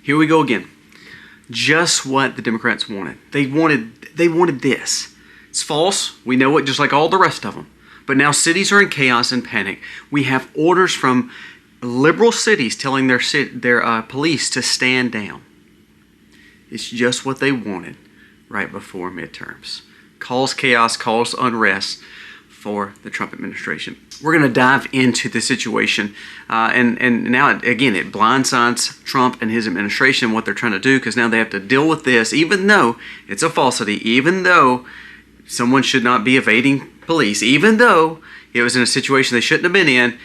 Here we go again. Just what the Democrats wanted. They wanted this. It's false. We know it, just like all the rest of them. But now cities are in chaos and panic. We have orders from liberal cities telling their police to stand down. It's just what they wanted right before midterms. Cause chaos, cause unrest for the Trump administration. We're going to dive into the situation, and now again it blindsides Trump and his administration, what they're trying to do, because now they have to deal with this, even though it's a falsity, even though someone should not be evading police, even though it was in a situation they shouldn't have been in.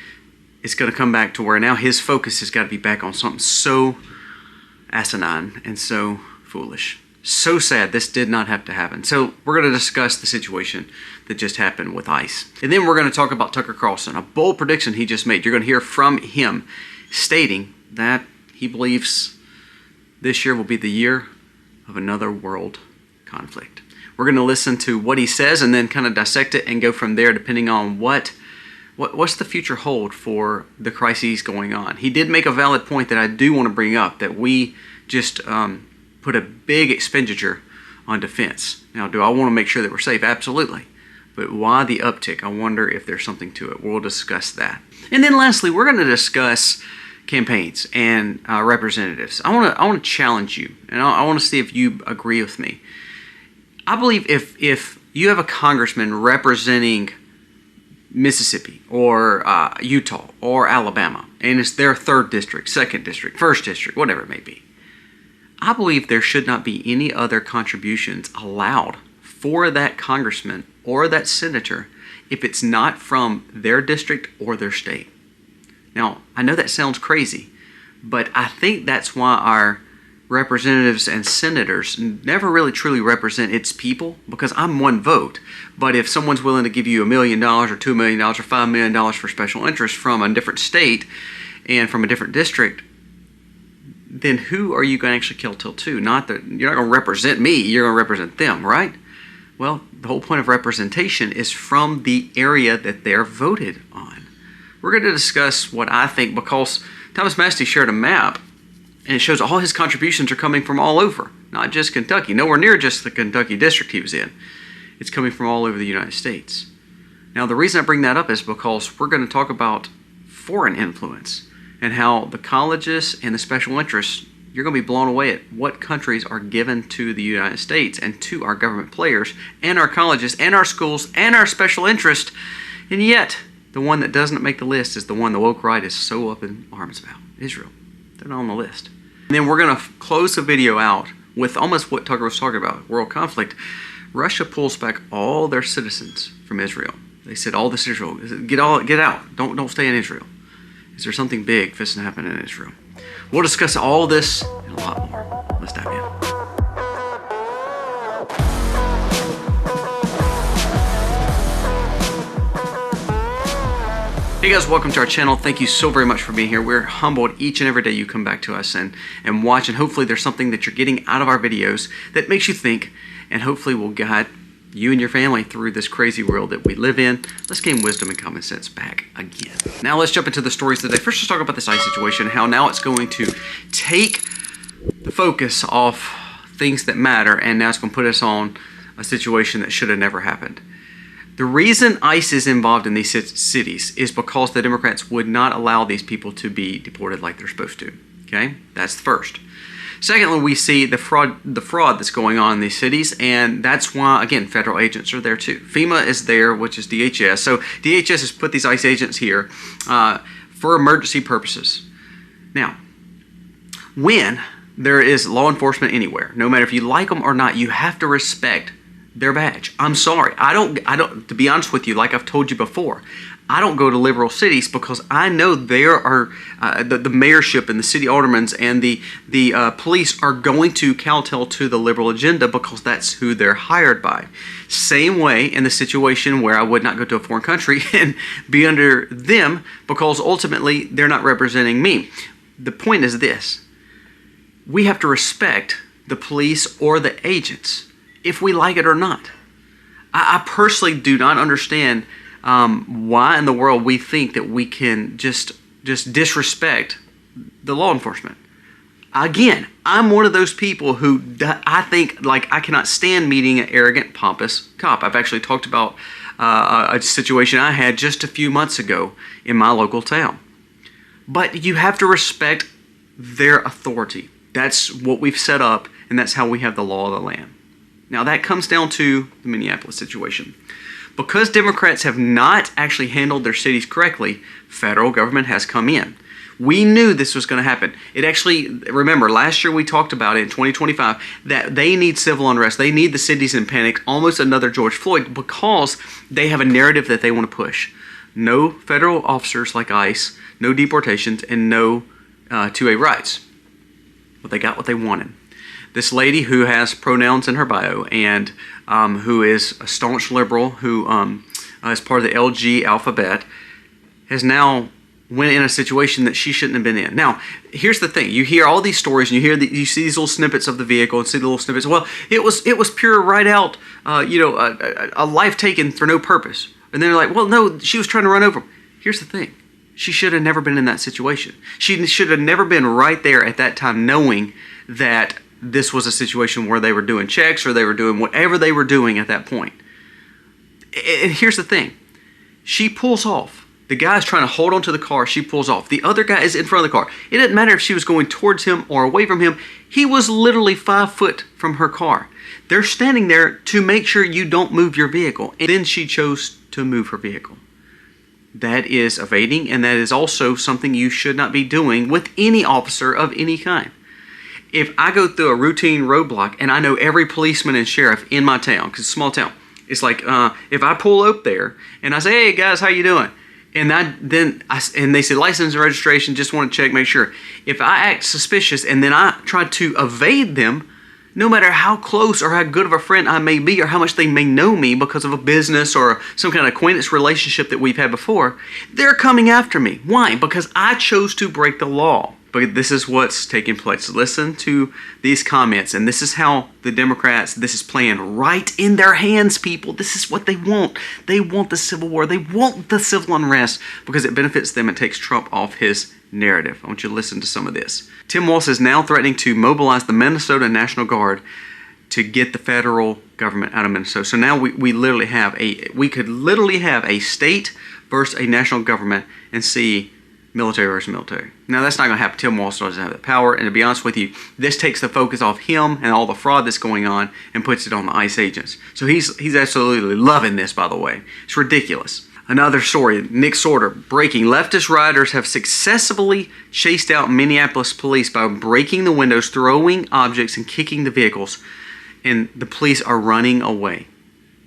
It's going to come back to where now his focus has got to be back on something so asinine and so foolish. So sad this did not have to happen. So we're going to discuss the situation that just happened with ICE. And then we're going to talk about Tucker Carlson, a bold prediction he just made. You're going to hear from him stating that he believes this year will be the year of another world conflict. We're going to listen to what he says and then kind of dissect it and go from there depending on what's the future hold for the crises going on. He did make a valid point that I do want to bring up, that we just put a big expenditure on defense. Now, do I want to make sure that we're safe? Absolutely. But why the uptick? I wonder if there's something to it. We'll discuss that. And then lastly, we're going to discuss campaigns and representatives. I want to challenge you, and I want to see if you agree with me. I believe if you have a congressman representing Mississippi or Utah or Alabama, and it's their 3rd district, 2nd district, 1st district, whatever it may be, I believe there should not be any other contributions allowed for that congressman or that senator if it's not from their district or their state. Now, I know that sounds crazy, but I think that's why our representatives and senators never really truly represent its people, because I'm one vote. But if someone's willing to give you $1 million or $2 million or $5 million for special interest from a different state and from a different district, then who are you going to actually kill till to? You're not going to represent me, you're going to represent them, right? Well, the whole point of representation is from the area that they're voted on. We're going to discuss what I think, because Thomas Masty shared a map, and it shows all his contributions are coming from all over, not just Kentucky, nowhere near just the Kentucky district he was in. It's coming from all over the United States. Now, the reason I bring that up is because we're going to talk about foreign influence and how the colleges and the special interests, you're going to be blown away at what countries are given to the United States and to our government players and our colleges and our schools and our special interest. And yet, the one that doesn't make the list is the one the woke right is so up in arms about, Israel. They're not on the list. And then we're going to close the video out with almost what Tucker was talking about, world conflict. Russia pulls back all their citizens from Israel. They said, all this Israel, get out. Don't stay in Israel. Is there something big fixing to happen in Israel? We'll discuss all this and a lot more. Let's dive in. Hey guys, welcome to our channel. Thank you so very much for being here. We're humbled each and every day you come back to us and watch, and hopefully there's something that you're getting out of our videos that makes you think, and hopefully will guide you and your family through this crazy world that we live in. Let's gain wisdom and common sense back again. Now let's jump into the stories today. First, let's talk about this ICE situation, how now it's going to take the focus off things that matter, and now it's going to put us on a situation that should have never happened. The reason ICE is involved in these cities is because the Democrats would not allow these people to be deported like they're supposed to. Okay, that's the first. Secondly, we see the fraud that's going on in these cities, and that's why, again, federal agents are there too. FEMA is there, which is DHS. So DHS has put these ICE agents here for emergency purposes. Now, when there is law enforcement anywhere, no matter if you like them or not, you have to respect their badge. I'm sorry, I don't. To be honest with you, like I've told you before, I don't go to liberal cities because I know there are the mayorship and the city aldermans and the police are going to kowtow to the liberal agenda because that's who they're hired by. Same way in the situation where I would not go to a foreign country and be under them because ultimately they're not representing me. The point is this: we have to respect the police or the agents if we like it or not. I personally do not understand why in the world we think that we can just disrespect the law enforcement. Again, I'm one of those people who I think, like, I cannot stand meeting an arrogant, pompous cop. I've actually talked about a situation I had just a few months ago in my local town. But you have to respect their authority. That's what we've set up, and that's how we have the law of the land. Now that comes down to the Minneapolis situation. Because Democrats have not actually handled their cities correctly, federal government has come in. We knew this was going to happen. It actually, remember, last year we talked about it in 2025, that they need civil unrest. They need the cities in panic, almost another George Floyd, because they have a narrative that they want to push. No federal officers like ICE, no deportations, and no 2A rights. But they got what they wanted. This lady who has pronouns in her bio and who is a staunch liberal, who is part of the LG alphabet, has now went in a situation that she shouldn't have been in. Now, here's the thing: you hear all these stories, and you see these little snippets of the vehicle, and see the little snippets. Well, it was pure right out, a life taken for no purpose. And then they're like, well, no, she was trying to run over him. Here's the thing: she should have never been in that situation. She should have never been right there at that time, knowing that this was a situation where they were doing checks or they were doing whatever they were doing at that point. And here's the thing: she pulls off. The guy's trying to hold onto the car. She pulls off. The other guy is in front of the car. It didn't matter if she was going towards him or away from him. He was literally 5 foot from her car. They're standing there to make sure you don't move your vehicle. And then she chose to move her vehicle. That is evading, and that is also something you should not be doing with any officer of any kind. If I go through a routine roadblock and I know every policeman and sheriff in my town, because it's a small town, it's like if I pull up there and I say, hey guys, how you doing? And they say license and registration, just want to check, make sure. If I act suspicious and then I try to evade them, no matter how close or how good of a friend I may be or how much they may know me because of a business or some kind of acquaintance relationship that we've had before, they're coming after me. Why? Because I chose to break the law. But this is what's taking place. Listen to these comments, and this is how the Democrats, this is playing right in their hands, people. This is what they want. They want the Civil War. They want the civil unrest because it benefits them and takes Trump off his narrative. I want you to listen to some of this. Tim Walz is now threatening to mobilize the Minnesota National Guard to get the federal government out of Minnesota. So now we could literally have a state versus a national government and see military versus military. Now that's not going to happen. Tim Walz doesn't have the power, and to be honest with you, this takes the focus off him and all the fraud that's going on and puts it on the ICE agents. So he's absolutely loving this, by the way. It's ridiculous. Another story, Nick Sorter, breaking. Leftist rioters have successfully chased out Minneapolis police by breaking the windows, throwing objects, and kicking the vehicles, and the police are running away.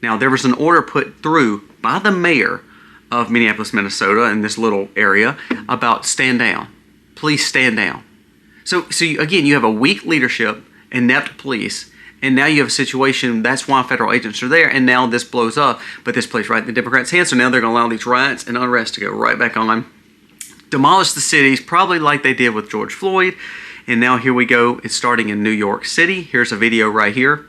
Now, there was an order put through by the mayor of Minneapolis, Minnesota, in this little area, about stand down. Please stand down. So again, you have a weak leadership, inept police, and now you have a situation, that's why federal agents are there, and now this blows up, but this plays right in the Democrats' hands, so now they're going to allow these riots and unrest to go right back on, demolish the cities, probably like they did with George Floyd, and now here we go, it's starting in New York City. Here's a video right here.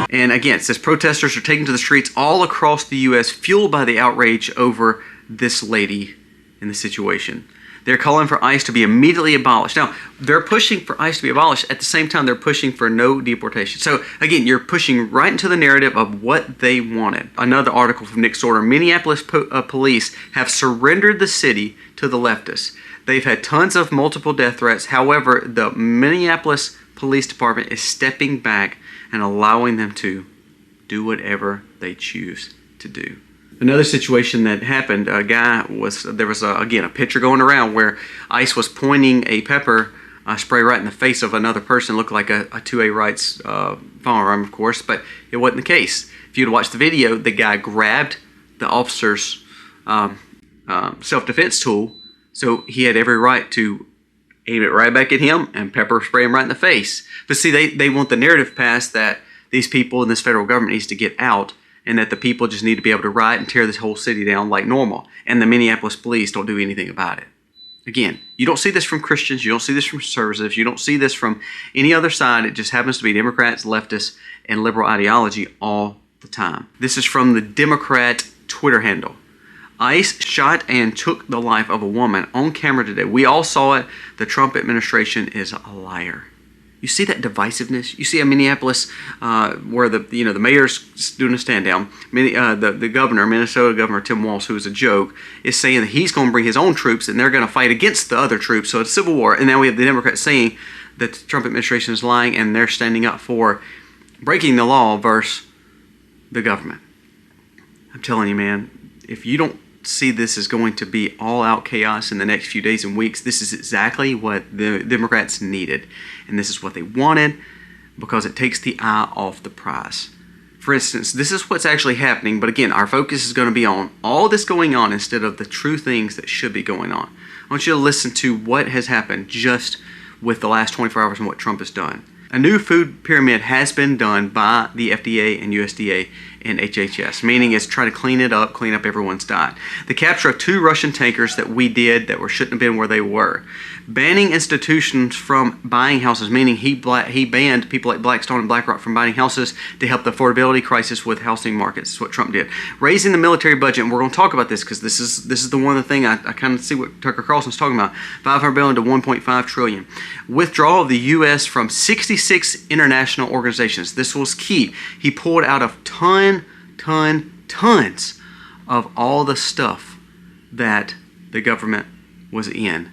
And again, it says protesters are taken to the streets all across the U.S., fueled by the outrage over this lady in the situation. They're calling for ICE to be immediately abolished. Now, they're pushing for ICE to be abolished. At the same time, they're pushing for no deportation. So again, you're pushing right into the narrative of what they wanted. Another article from Nick Sorter, Minneapolis police have surrendered the city to the leftists. They've had tons of multiple death threats. However, the Minneapolis Police Department is stepping back and allowing them to do whatever they choose to do. Another situation that happened, there was a picture going around where ICE was pointing a pepper spray right in the face of another person. Looked like a 2A rights firearm, of course, but it wasn't the case. If you'd watched the video, the guy grabbed the officer's self-defense tool, so he had every right to aim it right back at him and pepper spray him right in the face. But see, they want the narrative passed that these people in this federal government needs to get out, and that the people just need to be able to riot and tear this whole city down like normal. And the Minneapolis police don't do anything about it. Again, you don't see this from Christians, you don't see this from conservatives, you don't see this from any other side. It just happens to be Democrats, leftists, and liberal ideology all the time. This is from the Democrat Twitter handle. ICE shot and took the life of a woman on camera today. We all saw it. The Trump administration is a liar. You see that divisiveness? You see in Minneapolis where the mayor's doing a stand down. The governor, Minnesota Governor Tim Walz, who is a joke, is saying that he's going to bring his own troops and they're going to fight against the other troops. So it's a civil war. And now we have the Democrats saying that the Trump administration is lying and they're standing up for breaking the law versus the government. I'm telling you, man, if you don't see this is going to be all-out chaos in the next few days and weeks, this is exactly what the Democrats needed. And this is what they wanted because it takes the eye off the prize. For instance, this is what's actually happening, but again, our focus is going to be on all this going on instead of the true things that should be going on. I want you to listen to what has happened just with the last 24 hours and what Trump has done. A new food pyramid has been done by the FDA and USDA and HHS, meaning it's trying to clean up everyone's diet. The capture of 2 Russian tankers that we did that shouldn't have been where they were. Banning institutions from buying houses, meaning he banned people like Blackstone and BlackRock from buying houses to help the affordability crisis with housing markets. That's what Trump did. Raising the military budget, and we're going to talk about this because this is the one thing I kind of see what Tucker Carlson's talking about. $500 billion to $1.5 trillion. Withdrawal of the U.S. from 66 international organizations. This was key. He pulled out of tons of all the stuff that the government was in.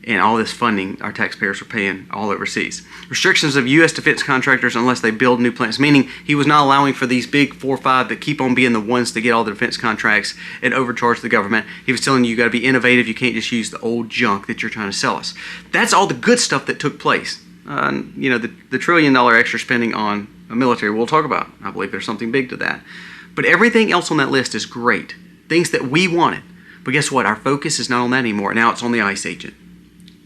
And all this funding our taxpayers are paying all overseas. Restrictions of U.S. defense contractors unless they build new plants, meaning he was not allowing for these big 4 or 5 that keep on being the ones to get all the defense contracts and overcharge the government. He was telling you got to be innovative. You can't just use the old junk that you're trying to sell us. That's all the good stuff that took place. The $1 trillion extra spending on a military we'll talk about. I believe there's something big to that. But everything else on that list is great. Things that we wanted. But guess what? Our focus is not on that anymore. Now it's on the ICE agent.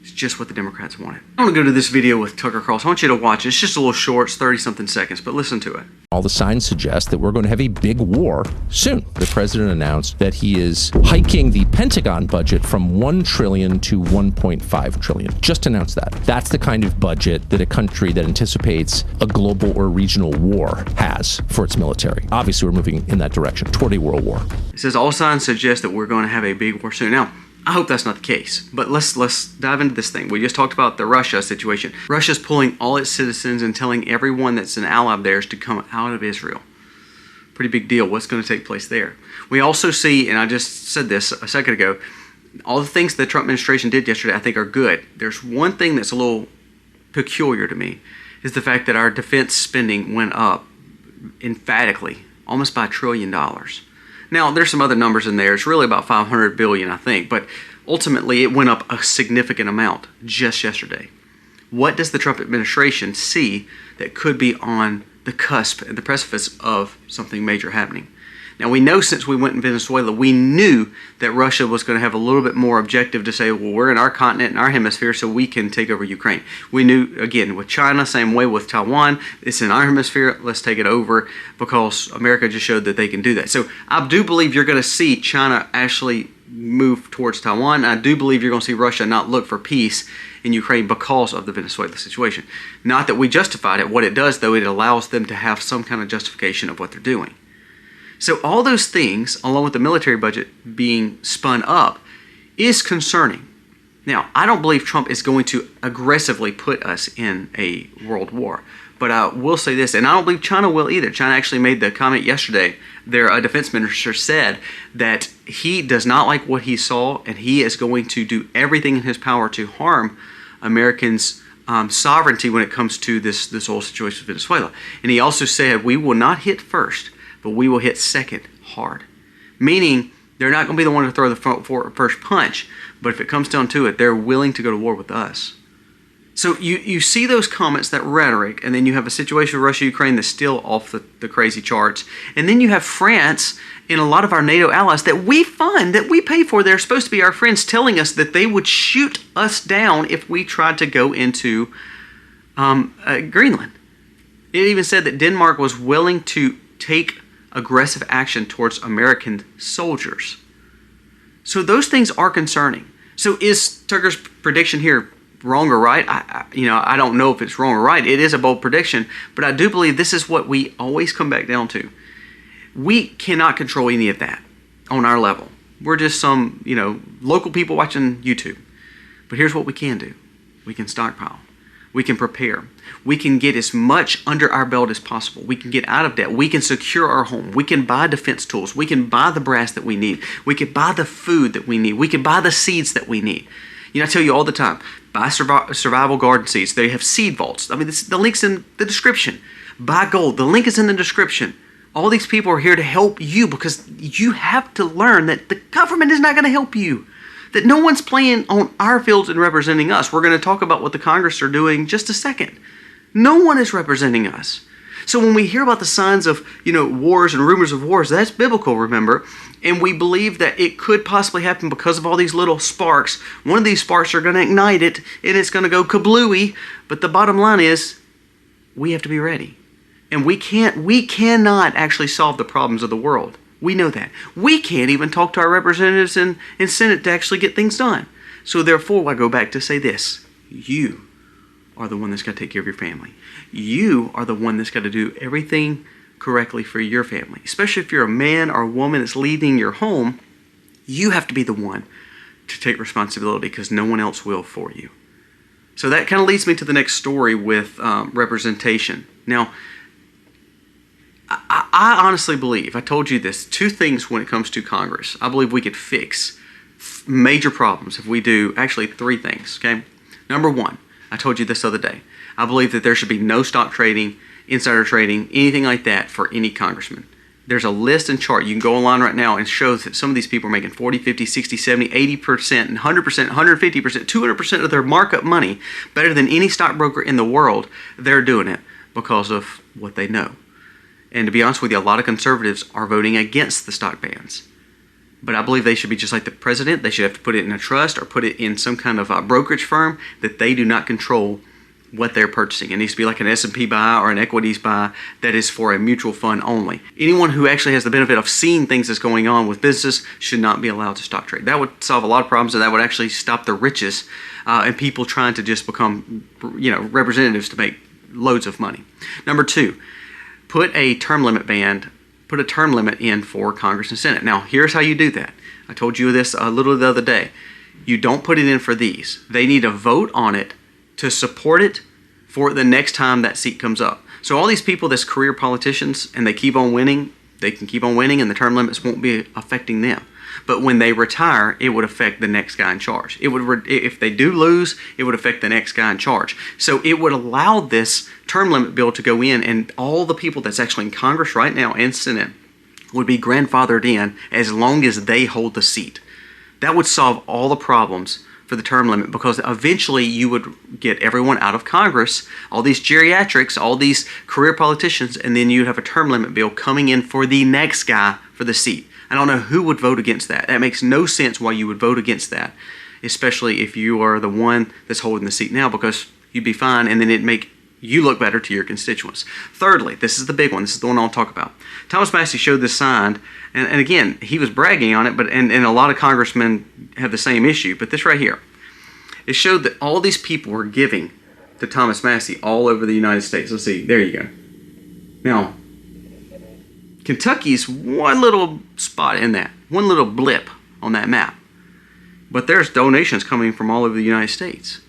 It's just what the Democrats wanted. I want to go to this video with Tucker Carlson. I want you to watch it. It's just a little short. It's 30-something seconds, but listen to it. All the signs suggest that we're going to have a big war soon. The president announced that he is hiking the Pentagon budget from $1 trillion to $1.5 trillion. Just announced that. That's the kind of budget that a country that anticipates a global or regional war has for its military. Obviously, we're moving in that direction toward a world war. It says all signs suggest that we're going to have a big war soon. Now, I hope that's not the case, but let's dive into this thing. We just talked about the Russia situation. Russia's pulling all its citizens and telling everyone that's an ally of theirs to come out of Israel. Pretty big deal. What's going to take place there? We also see, and I just said this a second ago, all the things the Trump administration did yesterday I think are good. There's one thing that's a little peculiar to me, is the fact that our defense spending went up emphatically, almost by $1 trillion. Now, there's some other numbers in there. It's really about $500 billion, I think. But ultimately, it went up a significant amount just yesterday. What does the Trump administration see that could be on the cusp and the precipice of something major happening? Now, we know since we went in Venezuela, we knew that Russia was going to have a little bit more objective to say, well, we're in our continent, in our hemisphere, so we can take over Ukraine. We knew, again, with China, same way with Taiwan, it's in our hemisphere, let's take it over, because America just showed that they can do that. So I do believe you're going to see China actually move towards Taiwan. I do believe you're going to see Russia not look for peace in Ukraine because of the Venezuela situation. Not that we justified it. What it does, though, it allows them to have some kind of justification of what they're doing. So all those things, along with the military budget being spun up, is concerning. Now, I don't believe Trump is going to aggressively put us in a world war. But I will say this, and I don't believe China will either. China actually made the comment yesterday. Their defense minister said that he does not like what he saw, and he is going to do everything in his power to harm Americans' sovereignty when it comes to this whole situation with Venezuela. And he also said, we will not hit first, but we will hit second hard. Meaning, they're not going to be the one to throw the first punch, but if it comes down to it, they're willing to go to war with us. So you see those comments, that rhetoric, and then you have a situation with Russia, Ukraine that's still off the crazy charts. And then you have France and a lot of our NATO allies that we fund, that we pay for, they're supposed to be our friends, telling us that they would shoot us down if we tried to go into Greenland. It even said that Denmark was willing to take aggressive action towards American soldiers. So those things are concerning. So is Tucker's prediction here wrong or right? I don't know if it's wrong or right. It is a bold prediction, but I do believe this is what we always come back down to. We cannot control any of that on our level. We're just some, local people watching YouTube. But here's what we can do. We can stockpile. We can prepare. We can get as much under our belt as possible. We can get out of debt. We can secure our home. We can buy defense tools. We can buy the brass that we need. We can buy the food that we need. We can buy the seeds that we need. I tell you all the time, buy survival garden seeds. They have seed vaults. The link's in the description. Buy gold. The link is in the description. All these people are here to help you because you have to learn that the government is not going to help you. That no one's playing on our fields and representing us. We're going to talk about what the Congress are doing in just a second. No one is representing us. So when we hear about the signs of, wars and rumors of wars, that's biblical, remember? And we believe that it could possibly happen because of all these little sparks. One of these sparks are going to ignite it, and it's going to go kablooey. But the bottom line is, we have to be ready. And we cannot actually solve the problems of the world. We know that. We can't even talk to our representatives in Senate to actually get things done. So therefore, I go back to say this. You are the one that's got to take care of your family. You are the one that's got to do everything correctly for your family. Especially if you're a man or a woman that's leading your home, you have to be the one to take responsibility because no one else will for you. So that kind of leads me to the next story with representation. Now, I honestly believe, I told you this, two things when it comes to Congress. I believe we could fix major problems if we do actually three things, okay? Number one, I told you this the other day. I believe that there should be no stock trading, insider trading, anything like that for any congressman. There's a list and chart. You can go online right now and shows that some of these people are making 40, 50, 60, 70, 80%, and 100%, 150%, 200% of their markup money better than any stockbroker in the world. They're doing it because of what they know. And to be honest with you, a lot of conservatives are voting against the stock bans. But I believe they should be just like the president. They should have to put it in a trust or put it in some kind of a brokerage firm that they do not control what they're purchasing. It needs to be like an S&P buy or an equities buy that is for a mutual fund only. Anyone who actually has the benefit of seeing things that's going on with business should not be allowed to stock trade. That would solve a lot of problems, and that would actually stop the riches and people trying to just become, representatives to make loads of money. Number two, put a term limit in for Congress and Senate. Now, here's how you do that. I told you this a little the other day. You don't put it in for these. They need a vote on it to support it for the next time that seat comes up. So all these people that's career politicians and they keep on winning, they can keep on winning and the term limits won't be affecting them. But when they retire, it would affect the next guy in charge. If they do lose, it would affect the next guy in charge. So it would allow this term limit bill to go in, and all the people that's actually in Congress right now and Senate would be grandfathered in as long as they hold the seat. That would solve all the problems for the term limit, because eventually you would get everyone out of Congress, all these geriatrics, all these career politicians, and then you'd have a term limit bill coming in for the next guy for the seat. I don't know who would vote against that. That makes no sense why you would vote against that, especially if you are the one that's holding the seat now, because you'd be fine and then it'd make you look better to your constituents. Thirdly, this is the big one. This is the one I'll talk about. Thomas Massie showed this sign, and again, he was bragging on it, but and a lot of congressmen have the same issue, but this right here, it showed that all these people were giving to Thomas Massie all over the United States. Let's see, there you go. Now, Kentucky's one little spot in that, one little blip on that map. But there's donations coming from all over the United States.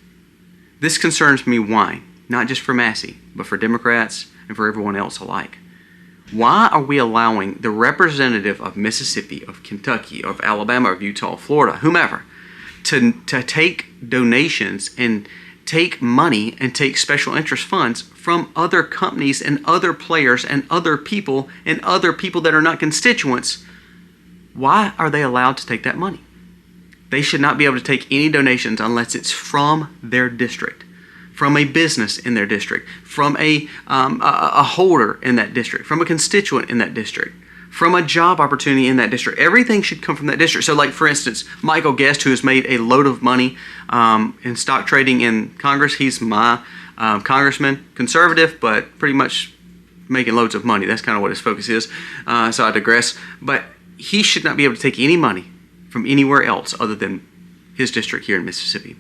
This concerns me. Why? Not just for Massie, but for Democrats and for everyone else alike. Why are we allowing the representative of Mississippi, of Kentucky, of Alabama, of Utah, Florida, whomever, to take donations and take money and take special interest funds from other companies and other players and other people that are not constituents? Why are they allowed to take that money? They should not be able to take any donations unless it's from their district, from a business in their district, from a holder in that district, from a constituent in that district, from a job opportunity in that district. Everything should come from that district. So like, for instance, Michael Guest, who has made a load of money in stock trading in Congress, he's my congressman, conservative, but pretty much making loads of money. That's kind of what his focus is. So I digress. But he should not be able to take any money from anywhere else other than his district here in Mississippi.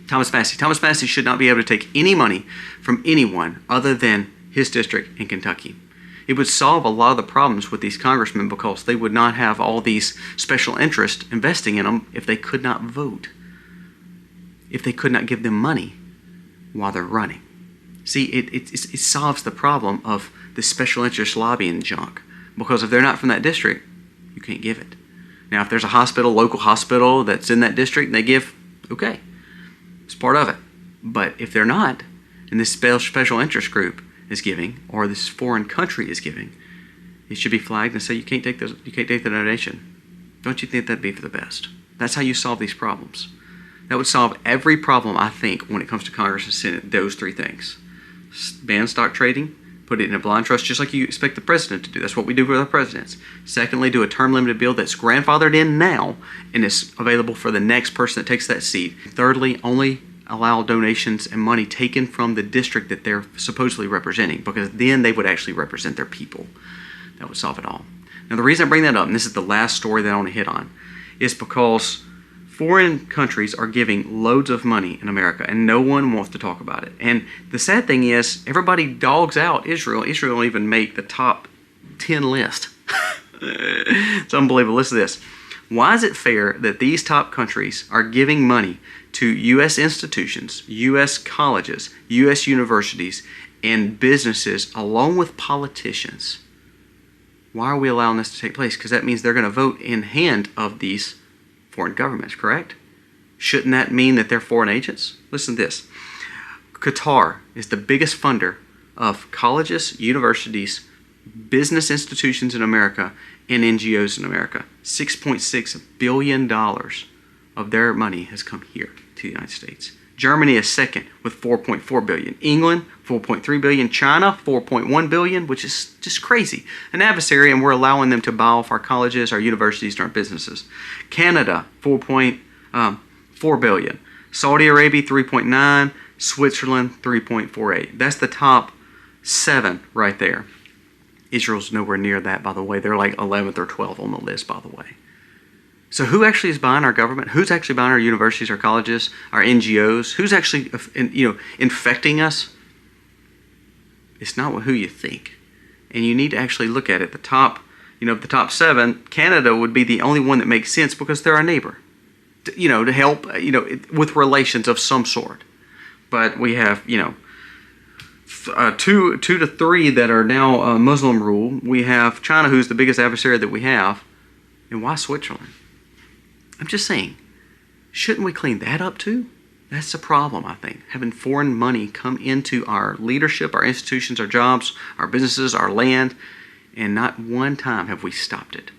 Thomas Massie should not be able to take any money from anyone other than his district in Kentucky. It would solve a lot of the problems with these congressmen because they would not have all these special interests investing in them if they could not vote, if they could not give them money while they're running. See, it solves the problem of the special interest lobbying junk, because if they're not from that district, you can't give it. Now, if there's a hospital, local hospital that's in that district, and they give, okay, it's part of it. But if they're not, and this special interest group is giving, or this foreign country is giving, it should be flagged and say you can't take the donation. Don't you think that'd be for the best? That's how you solve these problems. That would solve every problem, I think, when it comes to Congress and Senate. Those three things: ban stock trading, put it in a blind trust, just like you expect the president to do. That's what we do with our presidents. Secondly, do a term limited bill that's grandfathered in now and is available for the next person that takes that seat. Thirdly, only allow donations and money taken from the district that they're supposedly representing, because then they would actually represent their people. That would solve it all. Now, the reason I bring that up, and this is the last story that I want to hit on, is because foreign countries are giving loads of money in America, and no one wants to talk about it. And the sad thing is, everybody dogs out Israel. Israel will even make the top 10 list. It's unbelievable. Listen to this. Why is it fair that these top countries are giving money to U.S. institutions, U.S. colleges, U.S. universities, and businesses, along with politicians? Why are we allowing this to take place? Because that means they're going to vote in hand of these foreign governments, correct? Shouldn't that mean that they're foreign agents? Listen to this. Qatar is the biggest funder of colleges, universities, business institutions in America, and NGOs in America. $6.6 billion of their money has come here to the United States. Germany is second with $4.4 billion. England, $4.3 billion. China, $4.1 billion, which is just crazy. An adversary, and we're allowing them to buy off our colleges, our universities, and our businesses. Canada, $4.4 billion. Saudi Arabia, $3.9 billion. Switzerland, $3.48 billion. That's the top 7 right there. Israel's nowhere near that, by the way. They're like 11th or 12th on the list, by the way. So who actually is buying our government? Who's actually buying our universities, our colleges, our NGOs? Who's actually, infecting us? It's not who you think. And you need to actually look at it. The top 7, Canada would be the only one that makes sense because they're our neighbor. To help, with relations of some sort. But we have, 2 to 3 that are now Muslim rule. We have China, who's the biggest adversary that we have. And why Switzerland? I'm just saying, shouldn't we clean that up too? That's the problem, I think. Having foreign money come into our leadership, our institutions, our jobs, our businesses, our land, and not one time have we stopped it.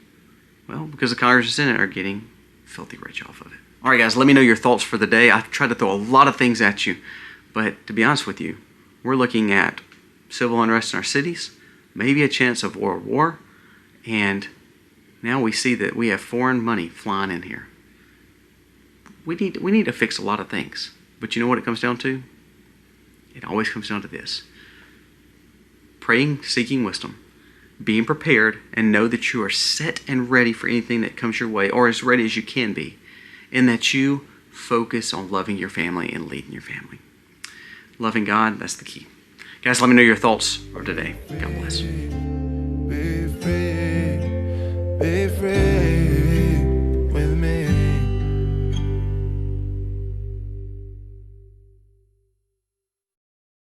Well, because the Congress and Senate are getting filthy rich off of it. All right, guys, let me know your thoughts for the day. I've tried to throw a lot of things at you, but to be honest with you, we're looking at civil unrest in our cities, maybe a chance of world war, and now we see that we have foreign money flying in here. We need to fix a lot of things. But you know what it comes down to? It always comes down to this. Praying, seeking wisdom, being prepared, and know that you are set and ready for anything that comes your way, or as ready as you can be, and that you focus on loving your family and leading your family. Loving God, that's the key. Guys, let me know your thoughts for today. God bless. Be free.